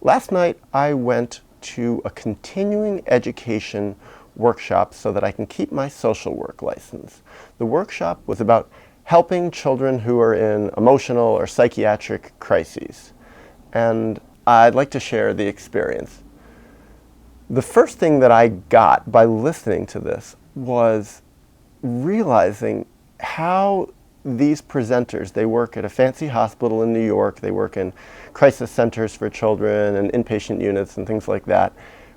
Last night I went to a continuing education workshop so that I can keep my social work license. The workshop was about helping children who are in emotional or psychiatric crises. And I'd like to share the experience. The first thing that I got by listening to this was realizing how these presenters, they work at a fancy hospital in New York, they work in crisis centers for children and inpatient units and things like that,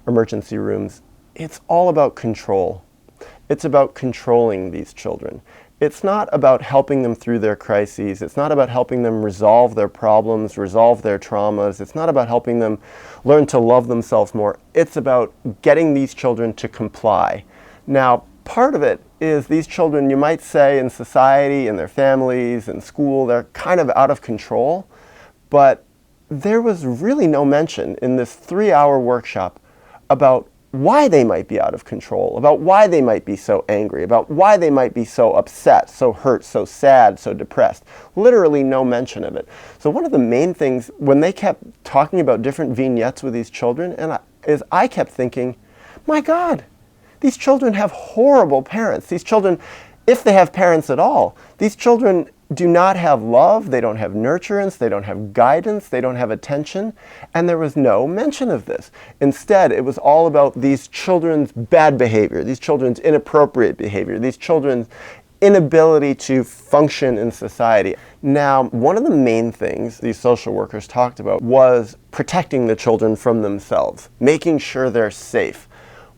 emergency rooms. It's all about control. It's about controlling these children. It's not about helping them through their crises. It's not about helping them resolve their problems, resolve their traumas. It's not about helping them learn to love themselves more. It's about getting these children to comply. Now, part of it is these children, you might say, in society, in their families, in school, they're kind of out of control. But there was really no mention in this 3-hour workshop about why they might be out of control, about why they might be so angry, about why they might be so upset, so hurt, so sad, so depressed. Literally no mention of it. So one of the main things, when they kept talking about different vignettes with these children, is I kept thinking, my God, these children have horrible parents. These children, if they have parents at all, these children do not have love, they don't have nurturance, they don't have guidance, they don't have attention, and there was no mention of this. Instead, it was all about these children's bad behavior, these children's inappropriate behavior, these children's inability to function in society. Now, one of the main things these social workers talked about was protecting the children from themselves, making sure they're safe.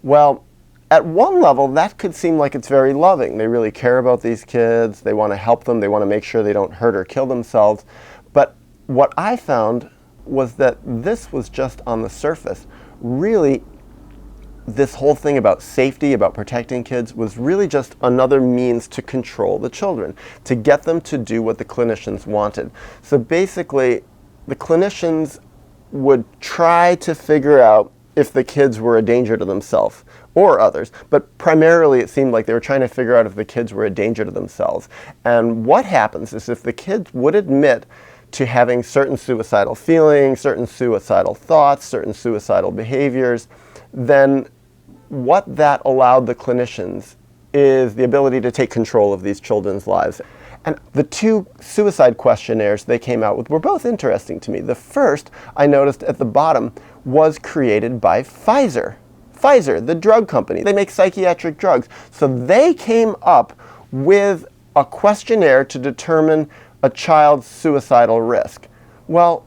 Well, at one level, that could seem like it's very loving. They really care about these kids. They want to help them. They want to make sure they don't hurt or kill themselves. But what I found was that this was just on the surface. Really, this whole thing about safety, about protecting kids, was really just another means to control the children, to get them to do what the clinicians wanted. So basically, the clinicians would try to figure out if the kids were a danger to themselves or others, but primarily it seemed like they were trying to figure out if the kids were a danger to themselves. And what happens is if the kids would admit to having certain suicidal feelings, certain suicidal thoughts, certain suicidal behaviors, then what that allowed the clinicians is the ability to take control of these children's lives. And the 2 suicide questionnaires they came out with were both interesting to me. The first, I noticed at the bottom, was created by Pfizer. Pfizer, the drug company. They make psychiatric drugs. So they came up with a questionnaire to determine a child's suicidal risk. Well,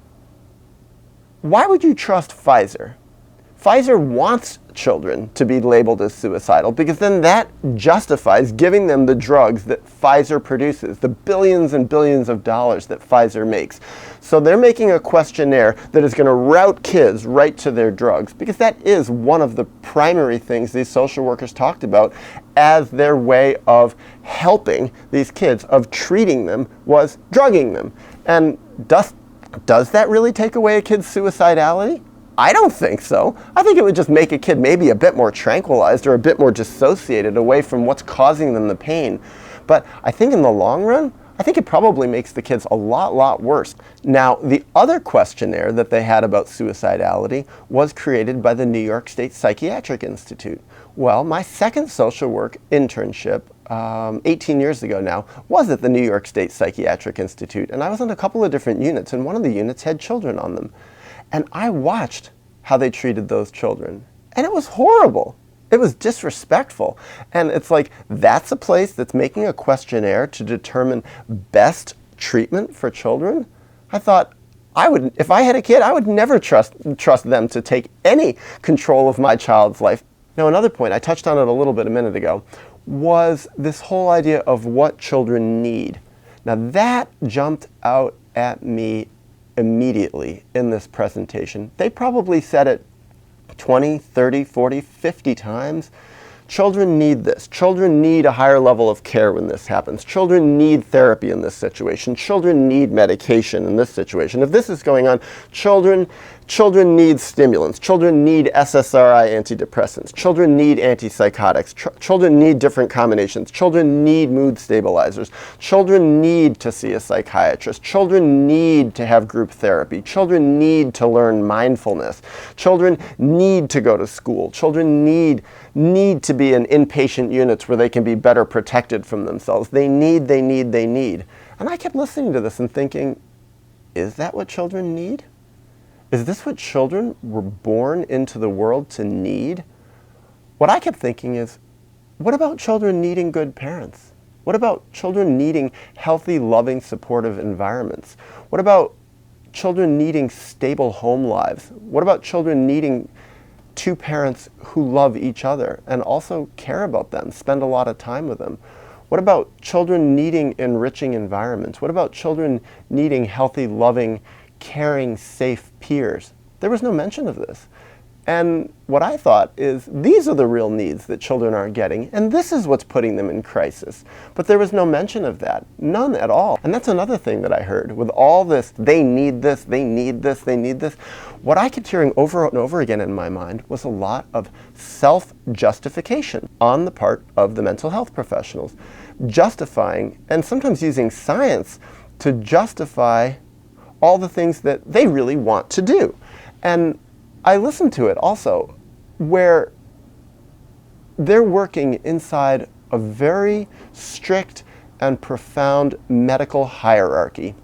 why would you trust Pfizer? Pfizer wants children to be labeled as suicidal because then that justifies giving them the drugs that Pfizer produces, the billions and billions of dollars that Pfizer makes. So they're making a questionnaire that is going to route kids right to their drugs because that is one of the primary things these social workers talked about as their way of helping these kids, of treating them, was drugging them. And does that really take away a kid's suicidality? I don't think so. I think it would just make a kid maybe a bit more tranquilized or a bit more dissociated away from what's causing them the pain. But I think in the long run, I think it probably makes the kids a lot worse. Now, the other questionnaire that they had about suicidality was created by the New York State Psychiatric Institute. Well, my second social work internship 18 years ago now was at the New York State Psychiatric Institute, and I was on a couple of different units, and one of the units had children on them. And I watched how they treated those children. And it was horrible. It was disrespectful. And it's like, that's a place that's making a questionnaire to determine best treatment for children? I thought, if I had a kid, I would never trust them to take any control of my child's life. Now, another point, I touched on it a little bit a minute ago, was this whole idea of what children need. Now, that jumped out at me immediately in this presentation. They probably said it 20, 30, 40, 50 times. Children need this. Children need a higher level of care when this happens. Children need therapy in this situation. Children need medication in this situation. If this is going on, children need stimulants. Children need SSRI antidepressants. Children need antipsychotics. Children need different combinations. Children need mood stabilizers. Children need to see a psychiatrist. Children need to have group therapy. Children need to learn mindfulness. Children need to go to school. Children need to be in inpatient units where they can be better protected from themselves. They need. And I kept listening to this and thinking, is that what children need? Is this what children were born into the world to need? What I kept thinking is, what about children needing good parents? What about children needing healthy, loving, supportive environments? What about children needing stable home lives? What about children needing two parents who love each other and also care about them, spend a lot of time with them? What about children needing enriching environments? What about children needing healthy, loving, caring, safe peers? There was no mention of this. And what I thought is, these are the real needs that children aren't getting, and this is what's putting them in crisis. But there was no mention of that, none at all. And that's another thing that I heard. With all this, they need this, they need this, they need this, what I kept hearing over and over again in my mind was a lot of self-justification on the part of the mental health professionals, justifying and sometimes using science to justify all the things that they really want to do. And I listened to it also where they're working inside a very strict and profound medical hierarchy.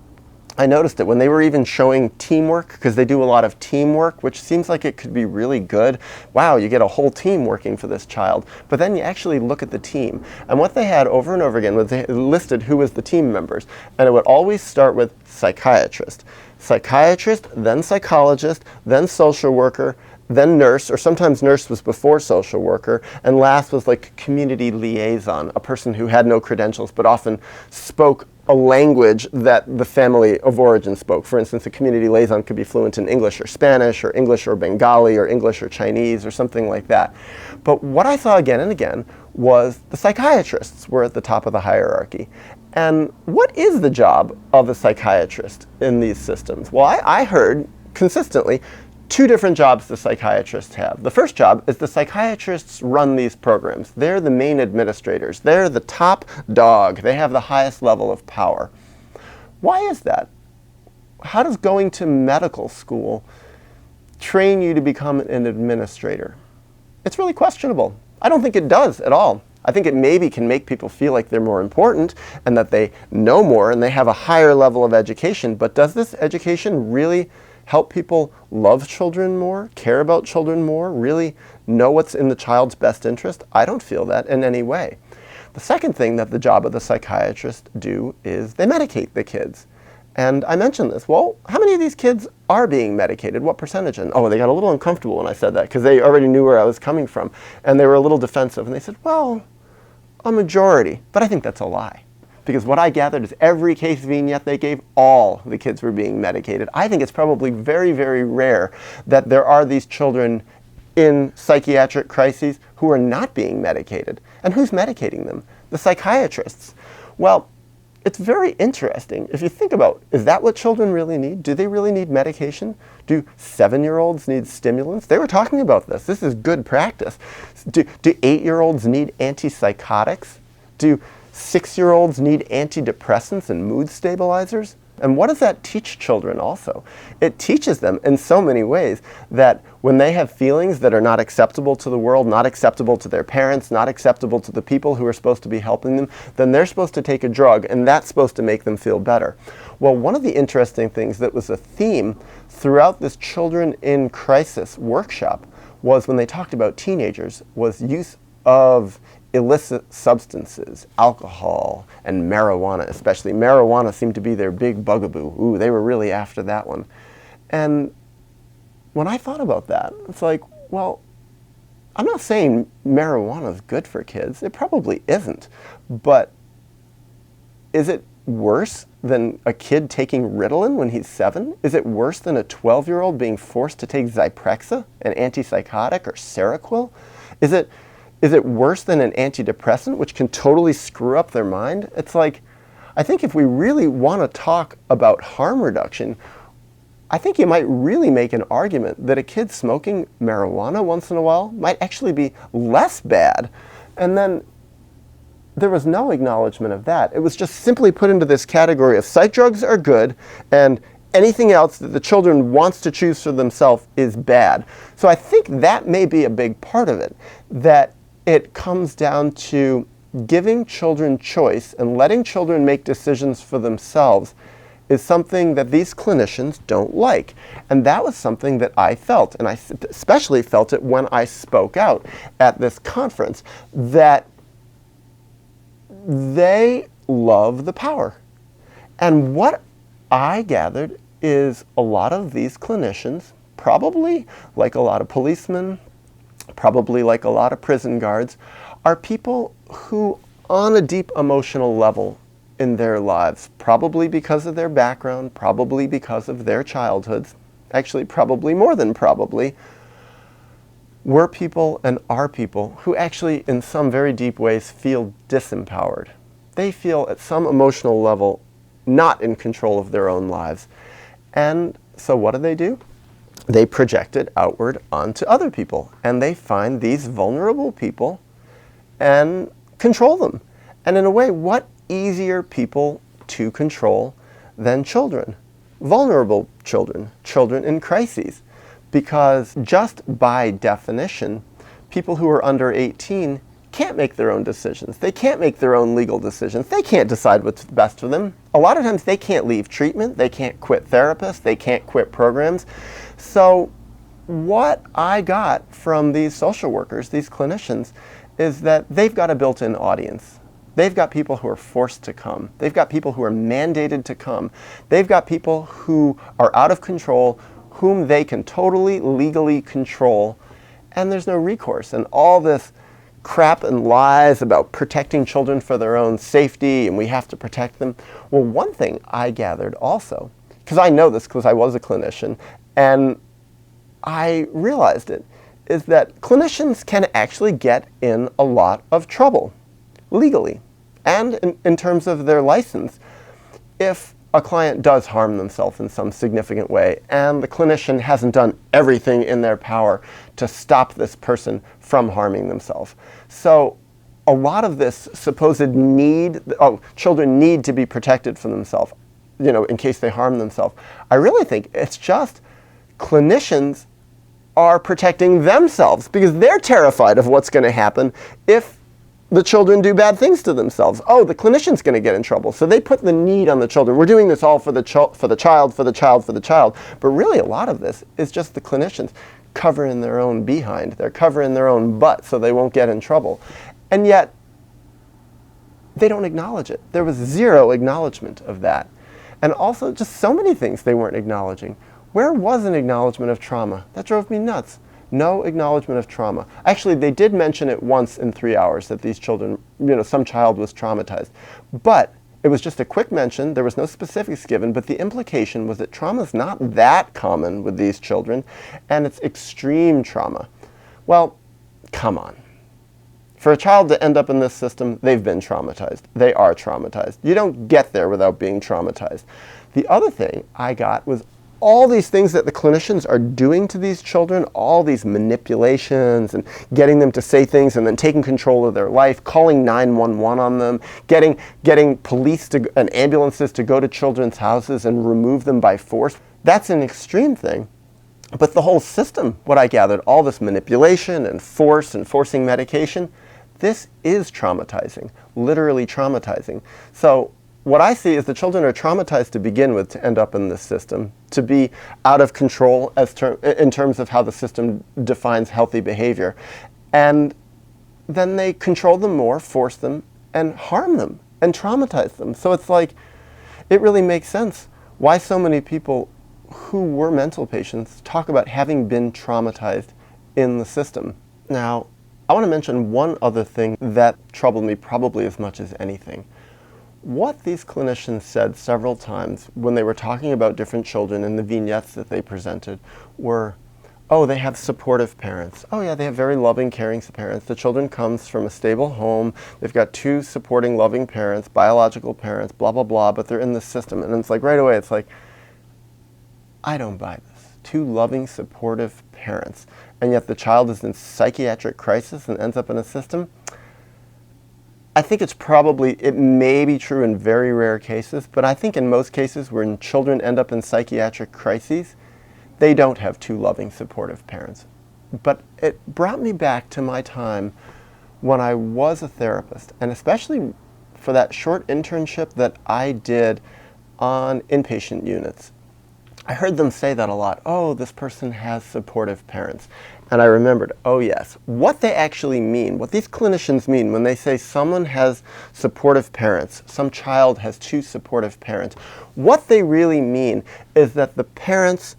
I noticed it when they were even showing teamwork, because they do a lot of teamwork, which seems like it could be really good. Wow, you get a whole team working for this child. But then you actually look at the team. And what they had over and over again was they listed who was the team members. And it would always start with psychiatrist. Psychiatrist, then psychologist, then social worker, then nurse, or sometimes nurse was before social worker, and last was like community liaison, a person who had no credentials but often spoke a language that the family of origin spoke. For instance, a community liaison could be fluent in English or Spanish or English or Bengali or English or Chinese or something like that. But what I saw again and again was the psychiatrists were at the top of the hierarchy. And what is the job of a psychiatrist in these systems? Well, I heard consistently two different jobs the psychiatrists have. The first job is the psychiatrists run these programs. They're the main administrators. They're the top dog. They have the highest level of power. Why is that? How does going to medical school train you to become an administrator? It's really questionable. I don't think it does at all. I think it maybe can make people feel like they're more important and that they know more and they have a higher level of education, but does this education really help people love children more, care about children more, really know what's in the child's best interest? I don't feel that in any way. The second thing that the job of the psychiatrist do is they medicate the kids. And I mentioned this. Well, how many of these kids are being medicated? What percentage? And oh, they got a little uncomfortable when I said that because they already knew where I was coming from. And they were a little defensive. And they said, well, a majority. But I think that's a lie. Because what I gathered is every case vignette they gave, all the kids were being medicated. I think it's probably very, very rare that there are these children in psychiatric crises who are not being medicated. And who's medicating them? The psychiatrists. Well, it's very interesting. If you think about, is that what children really need? Do they really need medication? Do 7-year-olds need stimulants? They were talking about this. This is good practice. Do 8-year-olds need antipsychotics? Do 6-year-olds need antidepressants and mood stabilizers? And what does that teach children also? It teaches them in so many ways that when they have feelings that are not acceptable to the world, not acceptable to their parents, not acceptable to the people who are supposed to be helping them, then they're supposed to take a drug and that's supposed to make them feel better. Well, one of the interesting things that was a theme throughout this Children in Crisis workshop was when they talked about teenagers was use of illicit substances, alcohol and marijuana especially. Marijuana seemed to be their big bugaboo. Ooh, they were really after that one. And when I thought about that, it's like, well, I'm not saying marijuana is good for kids. It probably isn't. But is it worse than a kid taking Ritalin when he's 7? Is it worse than a 12-year-old being forced to take Zyprexa, an antipsychotic, or Seroquel? Is Is it worse than an antidepressant, which can totally screw up their mind? It's like, I think if we really want to talk about harm reduction, I think you might really make an argument that a kid smoking marijuana once in a while might actually be less bad. And then there was no acknowledgement of that. It was just simply put into this category of psych drugs are good and anything else that the children wants to choose for themselves is bad. So I think that may be a big part of it, that it comes down to giving children choice and letting children make decisions for themselves is something that these clinicians don't like. And that was something that I felt, and I especially felt it when I spoke out at this conference, that they love the power. And what I gathered is a lot of these clinicians, probably like a lot of policemen, probably like a lot of prison guards, are people who on a deep emotional level in their lives, probably because of their background, probably because of their childhoods, actually probably more than probably, were people and are people who actually in some very deep ways feel disempowered. They feel at some emotional level not in control of their own lives. And so what do? They project it outward onto other people, and they find these vulnerable people and control them. And in a way, what easier people to control than children? Vulnerable children, children in crises. Because just by definition, people who are under 18 can't make their own decisions. They can't make their own legal decisions. They can't decide what's best for them. A lot of times they can't leave treatment. They can't quit therapists. They can't quit programs. So what I got from these social workers, these clinicians, is that they've got a built-in audience. They've got people who are forced to come. They've got people who are mandated to come. They've got people who are out of control, whom they can totally legally control, and there's no recourse. And all this crap and lies about protecting children for their own safety and we have to protect them. Well, one thing I gathered also, because I know this because I was a clinician, and I realized it, is that clinicians can actually get in a lot of trouble legally and in terms of their license if a client does harm themselves in some significant way and the clinician hasn't done everything in their power to stop this person from harming themselves. So a lot of this supposed need, children need to be protected from themselves, in case they harm themselves. I really think it's just clinicians are protecting themselves because they're terrified of what's going to happen if the children do bad things to themselves. Oh, the clinician's going to get in trouble. So they put the need on the children. We're doing this all for the child. But really a lot of this is just the clinicians covering their own behind. They're covering their own butt so they won't get in trouble. And yet they don't acknowledge it. There was zero acknowledgement of that. And also just so many things they weren't acknowledging. Where was an acknowledgement of trauma? That drove me nuts. No acknowledgement of trauma. Actually, they did mention it once in 3 hours that these children, some child was traumatized. But it was just a quick mention. There was no specifics given, but the implication was that trauma is not that common with these children, and it's extreme trauma. Well, come on. For a child to end up in this system, they've been traumatized. They are traumatized. You don't get there without being traumatized. The other thing I got was all these things that the clinicians are doing to these children, all these manipulations and getting them to say things and then taking control of their life, calling 911 on them, getting police and ambulances to go to children's houses and remove them by force. That's an extreme thing. But the whole system, what I gathered, all this manipulation and force and forcing medication, this is traumatizing, literally traumatizing. So what I see is the children are traumatized to begin with to end up in this system, to be out of control in terms of how the system defines healthy behavior. And then they control them more, force them, and harm them, and traumatize them. So it's like, it really makes sense why so many people who were mental patients talk about having been traumatized in the system. Now, I want to mention one other thing that troubled me probably as much as anything. What these clinicians said several times when they were talking about different children in the vignettes that they presented were, Oh, they have supportive parents. Oh yeah, they have very loving, caring parents. The children comes from a stable home. They've got two supporting, loving parents, biological parents, blah, blah, blah, but they're in the system. And it's like right away, it's like, I don't buy this. Two loving, supportive parents. And yet the child is in psychiatric crisis and ends up in a system. I think it may be true in very rare cases, but I think in most cases when children end up in psychiatric crises, they don't have two loving, supportive parents. But it brought me back to my time when I was a therapist, and especially for that short internship that I did on inpatient units. I heard them say that a lot. Oh, this person has supportive parents. And I remembered, oh yes, what they actually mean, what these clinicians mean when they say someone has supportive parents, some child has two supportive parents, what they really mean is that the parents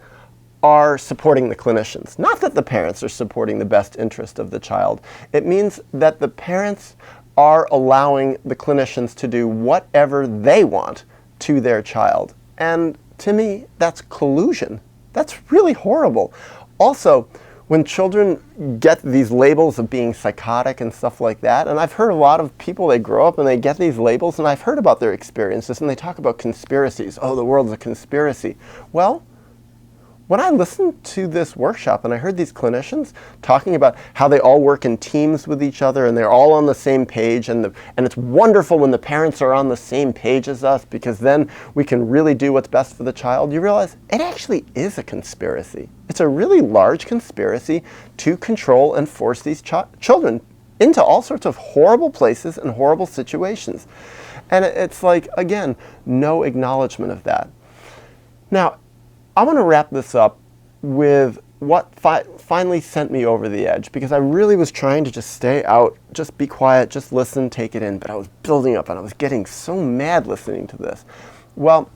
are supporting the clinicians. Not that the parents are supporting the best interest of the child. It means that the parents are allowing the clinicians to do whatever they want to their child. And to me, that's collusion. That's really horrible. Also, when children get these labels of being psychotic and stuff like that, and I've heard a lot of people, they grow up and they get these labels, and I've heard about their experiences, and they talk about conspiracies. Oh, the world's a conspiracy. Well, when I listened to this workshop and I heard these clinicians talking about how they all work in teams with each other and they're all on the same page, and it's wonderful when the parents are on the same page as us because then we can really do what's best for the child, you realize it actually is a conspiracy. It's a really large conspiracy to control and force these children into all sorts of horrible places and horrible situations. And it's like, again, no acknowledgement of that. Now, I want to wrap this up with what finally sent me over the edge, because I really was trying to just stay out, just be quiet, just listen, take it in, but I was building up and I was getting so mad listening to this. Well,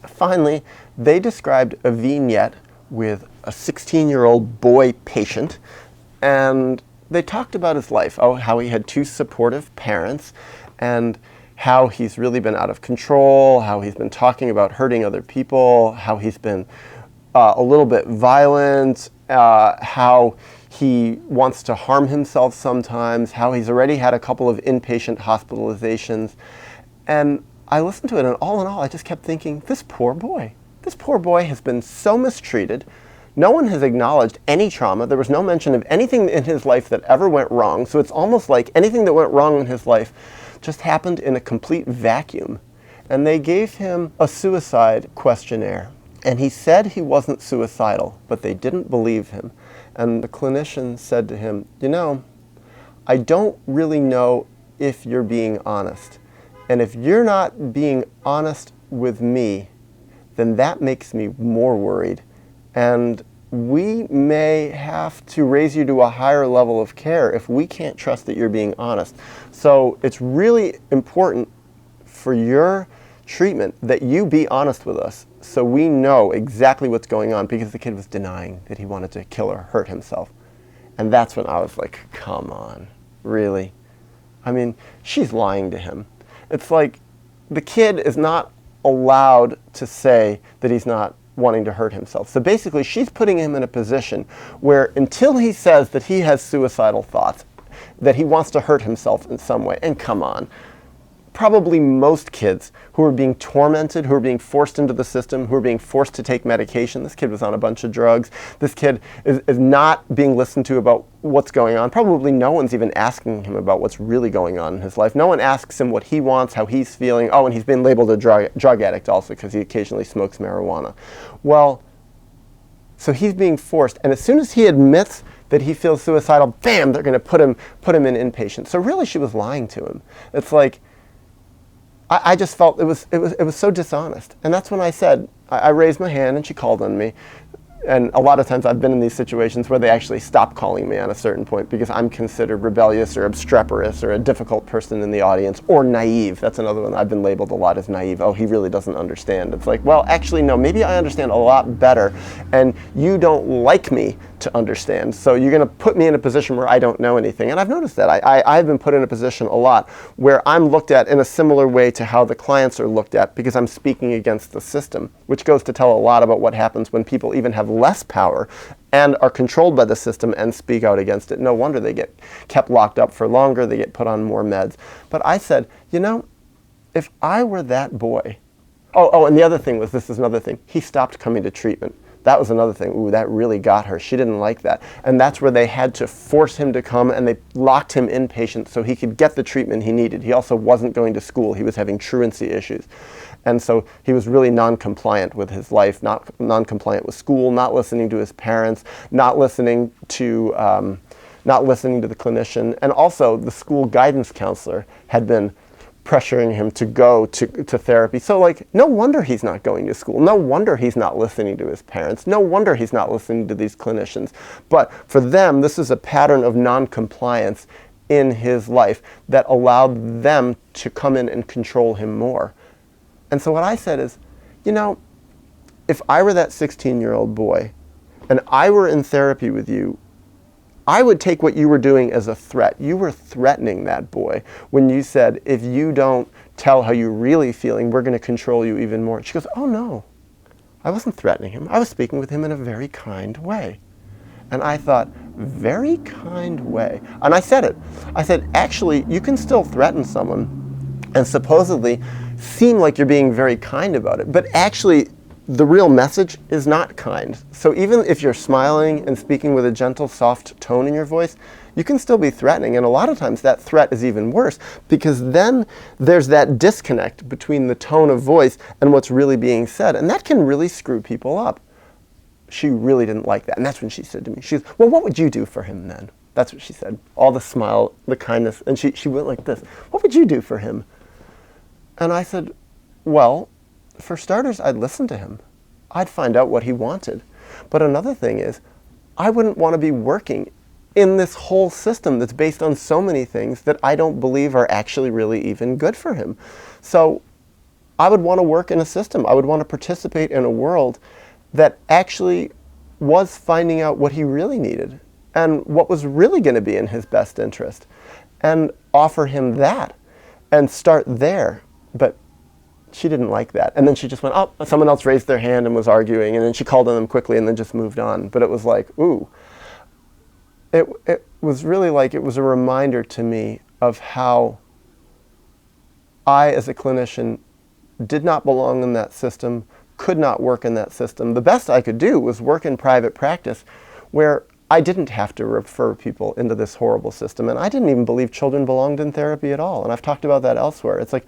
finally, they described a vignette with a 16-year-old boy patient, and they talked about his life, how he had two supportive parents, and how he's really been out of control, how he's been talking about hurting other people, how he's been a little bit violent, how he wants to harm himself sometimes, how he's already had a couple of inpatient hospitalizations. And I listened to it, and all in all, I just kept thinking, this poor boy has been so mistreated. No one has acknowledged any trauma. There was no mention of anything in his life that ever went wrong. So it's almost like anything that went wrong in his life just happened in a complete vacuum. And they gave him a suicide questionnaire. And he said he wasn't suicidal, but they didn't believe him. And the clinician said to him, you know, I don't really know if you're being honest. And if you're not being honest with me, then that makes me more worried. And we may have to raise you to a higher level of care if we can't trust that you're being honest. So it's really important for your treatment that you be honest with us so we know exactly what's going on, because the kid was denying that he wanted to kill or hurt himself. And that's when I was like, come on, really? I mean, she's lying to him. It's like the kid is not allowed to say that he's not wanting to hurt himself. So basically, she's putting him in a position where until he says that he has suicidal thoughts, that he wants to hurt himself in some way, and come on, probably most kids who are being tormented, who are being forced into the system, who are being forced to take medication. This kid was on a bunch of drugs. This kid is not being listened to about what's going on. Probably no one's even asking him about what's really going on in his life. No one asks him what he wants, how he's feeling. Oh, and he's been labeled a drug addict also because he occasionally smokes marijuana. Well, so he's being forced, and as soon as he admits that he feels suicidal, bam, they're going to put him in inpatient. So really, she was lying to him. It's like, I just felt it was so dishonest. And that's when I said, I raised my hand and she called on me. And a lot of times I've been in these situations where they actually stop calling me on a certain point because I'm considered rebellious or obstreperous or a difficult person in the audience, or naive. That's another one I've been labeled a lot as naive. Oh, he really doesn't understand. It's like, well, actually, no, maybe I understand a lot better, and you don't like me to understand. So you're going to put me in a position where I don't know anything. And I've noticed that. I've been put in a position a lot where I'm looked at in a similar way to how the clients are looked at because I'm speaking against the system, which goes to tell a lot about what happens when people even have less power and are controlled by the system and speak out against it. No wonder they get kept locked up for longer, they get put on more meds. But I said, you know, if I were that boy, and the other thing was, this is another thing, he stopped coming to treatment. That was another thing. Ooh, that really got her. She didn't like that. And that's where they had to force him to come, and they locked him inpatient so he could get the treatment he needed. He also wasn't going to school. He was having truancy issues. And so he was really non-compliant with his life, not non-compliant with school, not listening to his parents, not listening to the clinician. And also the school guidance counselor had been pressuring him to go to therapy. So like, no wonder he's not going to school. No wonder he's not listening to his parents. No wonder he's not listening to these clinicians. But for them, this is a pattern of non-compliance in his life that allowed them to come in and control him more. And so what I said is, you know, if I were that 16-year-old boy and I were in therapy with you, I would take what you were doing as a threat. You were threatening that boy when you said, if you don't tell how you're really feeling, we're going to control you even more. She goes, oh no, I wasn't threatening him. I was speaking with him in a very kind way. And I thought, very kind way. And I said it. I said, actually, you can still threaten someone and supposedly seem like you're being very kind about it. But actually, the real message is not kind. So even if you're smiling and speaking with a gentle, soft tone in your voice, you can still be threatening. And a lot of times that threat is even worse because then there's that disconnect between the tone of voice and what's really being said. And that can really screw people up. She really didn't like that. And that's when she said to me, she goes, well, what would you do for him then? That's what she said. All the smile, the kindness. And she went like this. What would you do for him? And I said, well, for starters, I'd listen to him. I'd find out what he wanted. But another thing is, I wouldn't want to be working in this whole system that's based on so many things that I don't believe are actually really even good for him. So I would want to work in a system. I would want to participate in a world that actually was finding out what he really needed and what was really going to be in his best interest and offer him that and start there. But she didn't like that. And then she just went, oh, someone else raised their hand and was arguing, and then she called on them quickly and then just moved on. But it was like, ooh. It was really like, it was a reminder to me of how I, as a clinician, did not belong in that system, could not work in that system. The best I could do was work in private practice where I didn't have to refer people into this horrible system. And I didn't even believe children belonged in therapy at all. And I've talked about that elsewhere. It's like,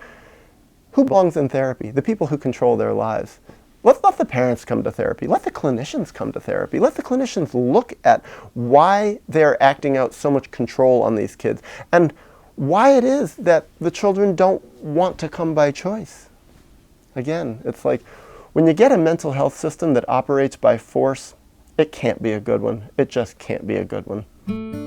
who belongs in therapy? The people who control their lives. Let's let the parents come to therapy. Let the clinicians come to therapy. Let the clinicians look at why they're acting out so much control on these kids and why it is that the children don't want to come by choice. Again, it's like when you get a mental health system that operates by force, it can't be a good one. It just can't be a good one.